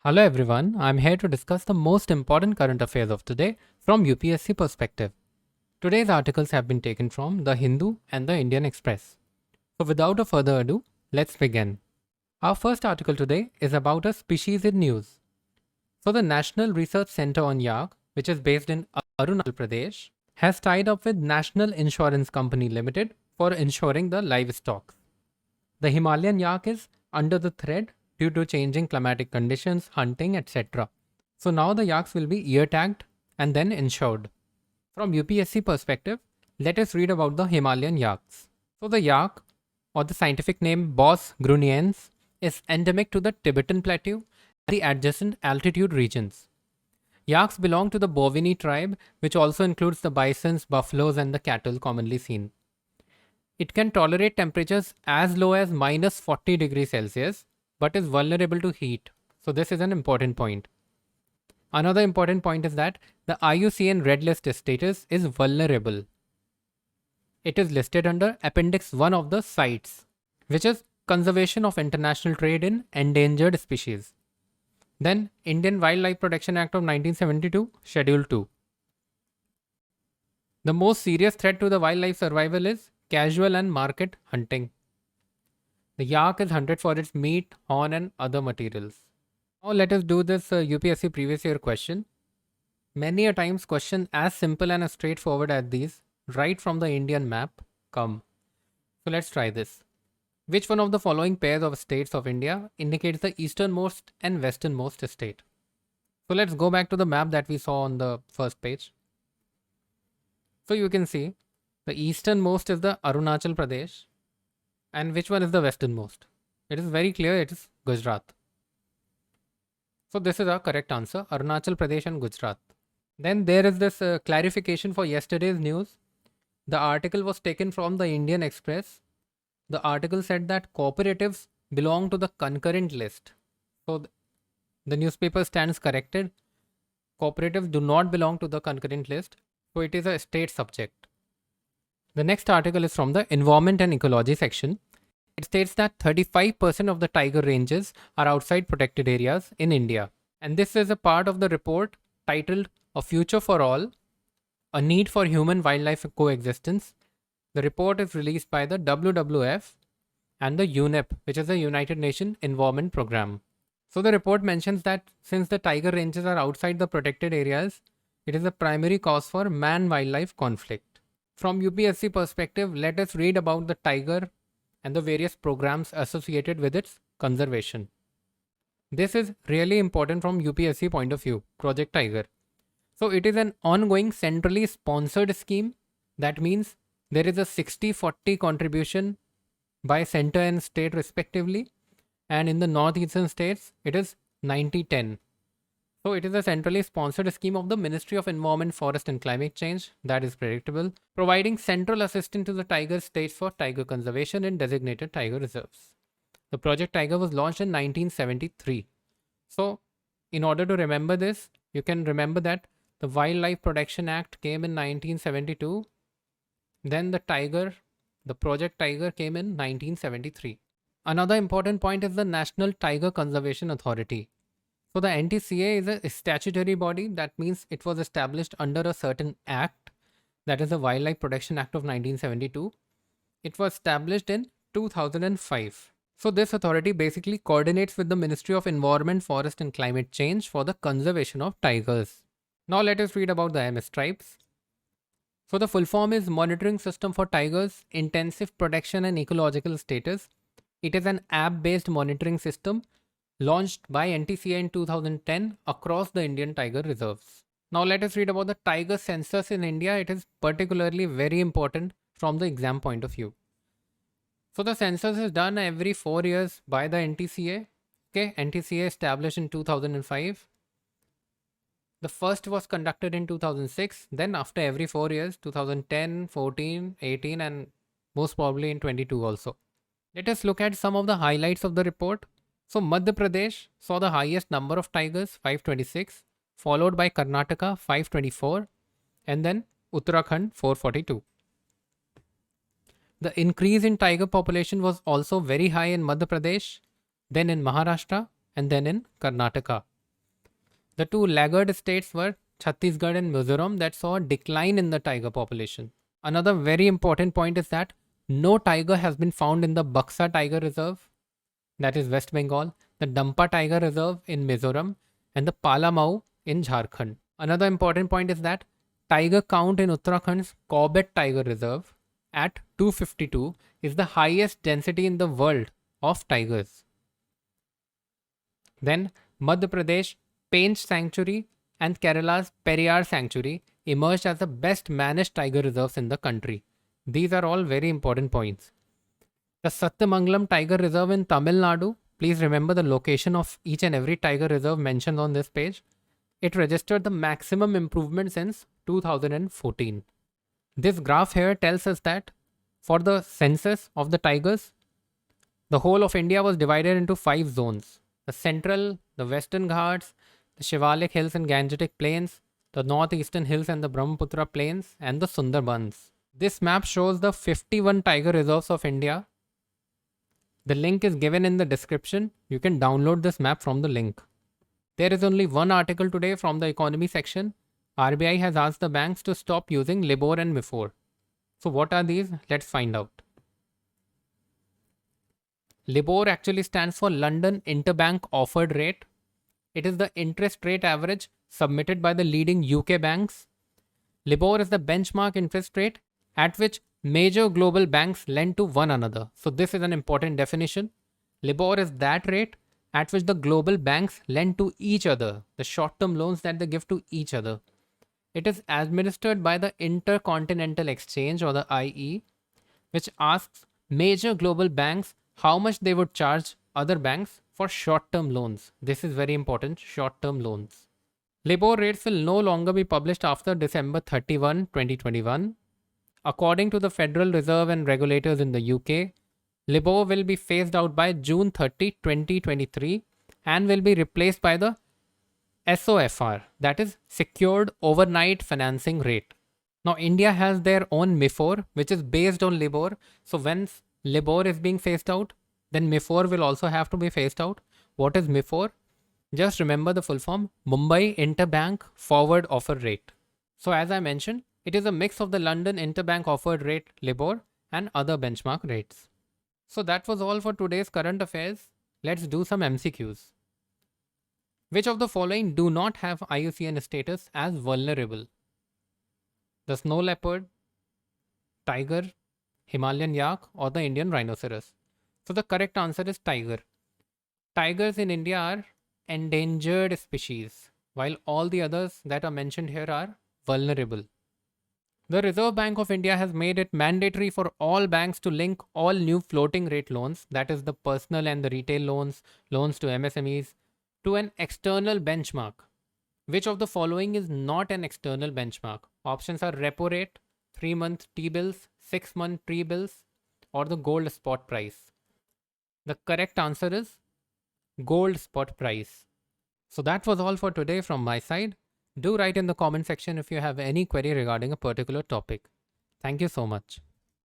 Hello everyone, I'm here to discuss the most important current affairs of today from UPSC perspective. Today's articles have been taken from The Hindu and The Indian Express. So without a further ado, let's begin. Our first article today is about a species in news. So the National Research Center on Yak, which is based in Arunachal Pradesh, has tied up with National Insurance Company Limited for insuring the livestock. The Himalayan yak is under the threat due to changing climatic conditions, hunting, etc. So now the yaks will be ear tagged and then insured. From UPSC perspective, let us read about the Himalayan yaks. So the yak, or the scientific name Bos gruniens, is endemic to the Tibetan Plateau and the adjacent altitude regions. Yaks belong to the Bovini tribe, which also includes the bisons, buffaloes, and the cattle commonly seen. It can tolerate temperatures as low as minus 40 degrees Celsius, but is vulnerable to heat. So this is an important point. Another important point is that the IUCN Red List status is vulnerable. It is listed under Appendix 1 of the CITES, which is Conservation of International Trade in Endangered Species. Then Indian Wildlife Protection Act of 1972, Schedule 2. The most serious threat to the wildlife survival is casual and market hunting. The yak is hunted for its meat, horn, and other materials. Now let us do this UPSC previous year question. Many a times questions as simple and as straightforward as these, right from the Indian map, come. So let's try this. Which one of the following pairs of states of India indicates the easternmost and westernmost state? So let's go back to the map that we saw on the first page. So you can see the easternmost is the Arunachal Pradesh. And which one is the westernmost? It is very clear, it is Gujarat. So this is our correct answer, Arunachal Pradesh and Gujarat. Then there is this clarification for yesterday's news. The article was taken from the Indian Express. The article said that cooperatives belong to the concurrent list. So the newspaper stands corrected. Cooperatives do not belong to the concurrent list. So it is a state subject. The next article is from the Environment and Ecology section. It states that 35% of the tiger ranges are outside protected areas in India. And this is a part of the report titled A Future for All, A Need for Human Wildlife Coexistence. The report is released by the WWF and the UNEP, which is the United Nations Environment Program. So the report mentions that since the tiger ranges are outside the protected areas, it is a primary cause for man-wildlife conflict. From UPSC perspective, let us read about the tiger and the various programs associated with its conservation. This is really important from UPSC point of view, Project Tiger. So it is an ongoing centrally sponsored scheme. That means there is a 60-40 contribution by center and state respectively. And in the northeastern states, it is 90-10. So it is a centrally sponsored scheme of the Ministry of Environment, Forest and Climate Change that is predictable, providing central assistance to the tiger states for tiger conservation in designated tiger reserves. The Project Tiger was launched in 1973. So in order to remember this, you can remember that the Wildlife Protection Act came in 1972. Then the Project Tiger came in 1973. Another important point is the National Tiger Conservation Authority. So the NTCA is a statutory body. That means it was established under a certain act, that is the Wildlife Protection Act of 1972. It was established in 2005. So this authority basically coordinates with the Ministry of Environment, Forest and Climate Change for the conservation of tigers. Now let us read about the MS tribes. So the full form is Monitoring System for Tigers, Intensive Protection and Ecological Status. It is an app-based monitoring system launched by NTCA in 2010 across the Indian tiger reserves. Now let us read about the tiger census in India. It is particularly very important from the exam point of view. So the census is done every 4 years by the NTCA. Okay, NTCA established in 2005. The first was conducted in 2006. Then after every 4 years, 2010, 14, 18 and most probably in 22 also. Let us look at some of the highlights of the report. So Madhya Pradesh saw the highest number of tigers, 526, followed by Karnataka, 524, and then Uttarakhand, 442. The increase in tiger population was also very high in Madhya Pradesh, then in Maharashtra, and then in Karnataka. The two laggard states were Chhattisgarh and Mizoram that saw a decline in the tiger population. Another very important point is that no tiger has been found in the Buxa Tiger Reserve, that is West Bengal, the Dampa Tiger Reserve in Mizoram, and the Palamau in Jharkhand. Another important point is that tiger count in Uttarakhand's Corbett Tiger Reserve at 252 is the highest density in the world of tigers. Then Madhya Pradesh Pench Sanctuary and Kerala's Periyar Sanctuary emerged as the best managed tiger reserves in the country. These are all very important points. The Satyamangalam Tiger Reserve in Tamil Nadu, please remember the location of each and every tiger reserve mentioned on this page. It registered the maximum improvement since 2014. This graph here tells us that for the census of the tigers, the whole of India was divided into 5 zones: the central, the western Ghats, the Shivalik Hills and Gangetic Plains, the northeastern hills and the Brahmaputra Plains, and the Sundarbans. This map shows the 51 tiger reserves of India. The link is given in the description. You can download this map from the link. There is only one article today from the economy section. RBI has asked the banks to stop using LIBOR and MIFOR. So what are these? Let's find out. LIBOR actually stands for London Interbank Offered Rate. It is the interest rate average submitted by the leading UK banks. LIBOR is the benchmark interest rate at which major global banks lend to one another. So this is an important definition. LIBOR is that rate at which the global banks lend to each other, the short-term loans that they give to each other. It is administered by the Intercontinental Exchange, or the IE, which asks major global banks how much they would charge other banks for short-term loans. This is very important, short-term loans. LIBOR rates will no longer be published after December 31, 2021. According to the Federal Reserve and regulators in the UK, LIBOR will be phased out by June 30, 2023 and will be replaced by the SOFR, that is Secured Overnight Financing Rate. Now India has their own MIFOR which is based on LIBOR. So once LIBOR is being phased out, then MIFOR will also have to be phased out. What is MIFOR? Just remember the full form: Mumbai Interbank Forward Offer Rate. So as I mentioned, it is a mix of the London Interbank Offered Rate LIBOR and other benchmark rates. So that was all for today's current affairs. Let's do some MCQs. Which of the following do not have IUCN status as vulnerable? The snow leopard, tiger, Himalayan yak, or the Indian rhinoceros? So the correct answer is tiger. Tigers in India are endangered species, while all the others that are mentioned here are vulnerable. The Reserve Bank of India has made it mandatory for all banks to link all new floating rate loans, that is the personal and the retail loans, loans to MSMEs, to an external benchmark. Which of the following is not an external benchmark? Options are repo rate, 3-month T-bills, 6-month T-bills, or the gold spot price. The correct answer is gold spot price. So that was all for today from my side. Do write in the comment section if you have any query regarding a particular topic. Thank you so much.